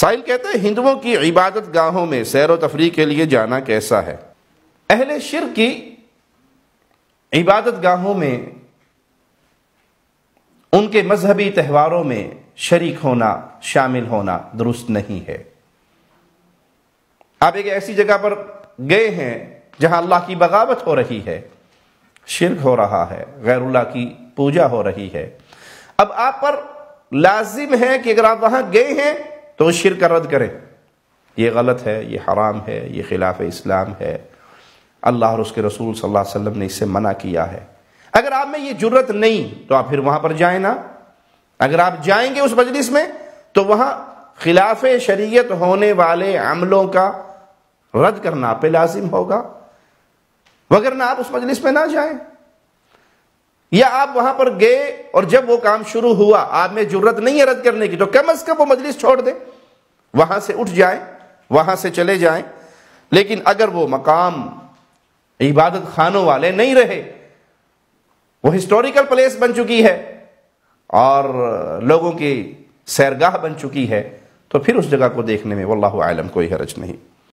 سائل کہتے ہیں ہندوؤں کی عبادت گاہوں میں سیر و تفریح کے لیے جانا کیسا ہے؟ اہل شرک کی عبادت گاہوں میں ان کے مذہبی تہواروں میں شریک ہونا، شامل ہونا درست نہیں ہے۔ آپ ایک ایسی جگہ پر گئے ہیں جہاں اللہ کی بغاوت ہو رہی ہے، شرک ہو رہا ہے، غیر اللہ کی پوجا ہو رہی ہے، اب آپ پر لازم ہے کہ اگر آپ وہاں گئے ہیں تو اس شرک کا رد کریں۔ یہ غلط ہے، یہ حرام ہے، یہ خلاف اسلام ہے، اللہ اور اس کے رسول صلی اللہ علیہ وسلم نے اس سے منع کیا ہے۔ اگر آپ میں یہ جرت نہیں تو آپ پھر وہاں پر جائیں نا۔ اگر آپ جائیں گے اس مجلس میں تو وہاں خلاف شریعت ہونے والے عملوں کا رد کرنا آپ پہ لازم ہوگا، وگرنہ آپ اس مجلس میں نہ جائیں۔ یا آپ وہاں پر گئے اور جب وہ کام شروع ہوا آپ میں جرت نہیں ہے رد کرنے کی تو کم از کم وہ مجلس چھوڑ دیں، وہاں سے اٹھ جائیں، وہاں سے چلے جائیں۔ لیکن اگر وہ مقام عبادت خانوں والے نہیں رہے، وہ ہسٹوریکل پلیس بن چکی ہے اور لوگوں کی سیرگاہ بن چکی ہے، تو پھر اس جگہ کو دیکھنے میں واللہ اعلم کوئی حرج نہیں۔